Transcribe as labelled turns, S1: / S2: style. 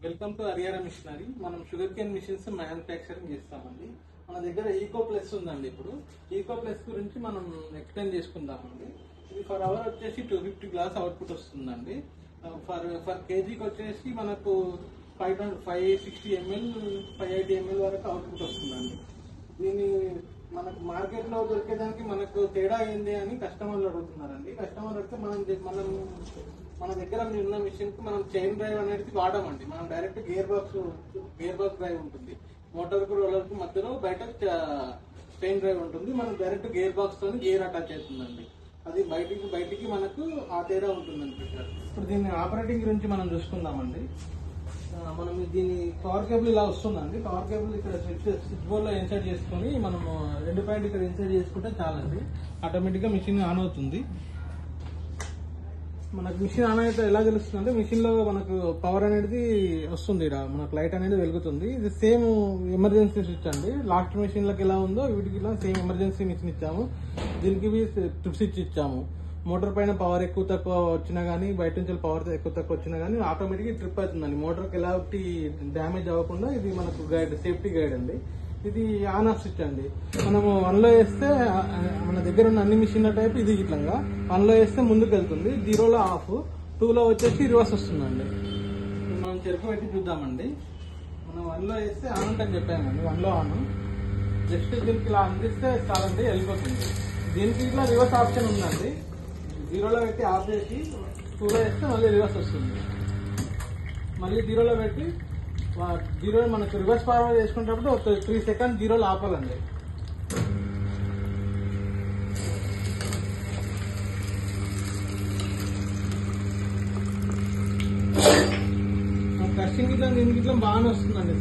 S1: Welcome to Hariyara machinery. మనం sugar cane machines manufacturing చేస్తామండి. మన దగ్గర ఈకో ప్లస్ ఉందండి. ఇప్పుడు ఈకో ప్లస్ గురించి మనం ఎక్స్ప్లెయిన్ చేసుకుందామండి. ఇది ఫర్ అవర్ వచ్చేసి 250 గ్లాస్ అవుట్పుట్ వస్తుందండి. ఫర్ కేజీకి వచ్చేసి మనకు 560 ml 580 ml వరకు అవుట్పుట్ వస్తుందండి. దీన్ని మనకు మార్కెట్ లో దొరికేదానికి మనకు తేడా ఏంది అని కస్టమర్లు అడుగుతున్నారండి. కస్టమర్ అయితే మన దగ్గర ఉన్న మిషన్ కు మనం చైన్ డ్రైవ్ అనేది వాడమండి. మనం డైరెక్ట్ గేర్ బాక్స్ డ్రైవ్ ఉంటుంది. మోటార్ కు రోలర్ కు మధ్యలో బయట చైన్ డ్రైవ్ ఉంటుంది. మనం డైరెక్ట్ గేర్ బాక్స్ తోని గేర్ అటాచ్ అవుతుందండి. అది బయటికి మనకు ఆ తేడా ఉంటుందండి. ఇప్పుడు దీన్ని ఆపరేటింగ్ గురించి మనం చూసుకుందామండి. మనం దీని పవర్ కేబుల్ ఇలా వస్తుందండి. పవర్ కేబుల్ ఇక్కడ స్విచ్ బోర్డ్ లో ఇన్సర్ట్ చేసుకుని మనం 2 పాయింట్ ఇక్కడ ఇన్సర్ట్ చేసుకుంటే చాలండి. ఆటోమేటిక్ గా మిషన్ ఆన్ అవుతుంది. మనకు మిషన్ ఆన్ అయితే ఎలా తెలుస్తుంది అంటే మిషన్ లో మనకు పవర్ అనేది వస్తుంది. మనకు లైట్ అనేది వెలుగుతుంది. ఇది సేమ్ ఎమర్జెన్సీ స్విచ్ అండి. లాస్ట్ మిషన్ లకు ఎలా ఉందో వీటికి ఇలా సేమ్ ఎమర్జెన్సీ మిషన్ ఇచ్చాము. దీనికి ట్రిప్ స్విచ్ ఇచ్చాము. మోటార్ పైన పవర్ ఎక్కువ తక్కువ వచ్చినా గానీ, బయట నుంచి పవర్ ఎక్కువ తక్కువ వచ్చినా గానీ ఆటోమేటిక్ ట్రిప్ అవుతుందండి. మోటార్ కి ఎలాంటి డ్యామేజ్ అవ్వకుండా ఇది మనకు గైడ్, సేఫ్టీ గైడ్ అండి. ఇది ఆన్ ఆఫ్ స్విచ్ అండి. మనము 1 లో వేస్తే మన దగ్గర ఉన్న అన్ని మిషన్ల టైప్ ఇది ఇట్లా 1 లో వేస్తే ముందుకు వెళ్తుంది, 0 లో ఆఫ్, 2 లో వచ్చేసి రివర్స్ వస్తుందండి. మనం చెరుకు పెట్టి చూద్దామండి. మనం 1 లో వేస్తే ఆన్ అని చెప్పామండి. 1 లో ఆన్, జస్ట్ దీనికి ఇలా అందిస్తే చాలండి, వెళ్ళిపోతుంది. దీనికి ఇట్లా రివర్స్ ఆప్షన్ ఉందండి. 0 లో పెట్టి ఆఫ్ చేసి 2 లో వేస్తే మళ్ళీ రివర్స్ వస్తుంది. మళ్ళీ 0 లో పెట్టి 0 మనకు రివర్స్ ఫార్వర్డ్ చేసుకునేటప్పుడు 3 సెకండ్ 0 లో ఆపాలండి. కస్టింగ్ ఇట్లా దీనికి ఇట్లా బాగానే వస్తుందండి.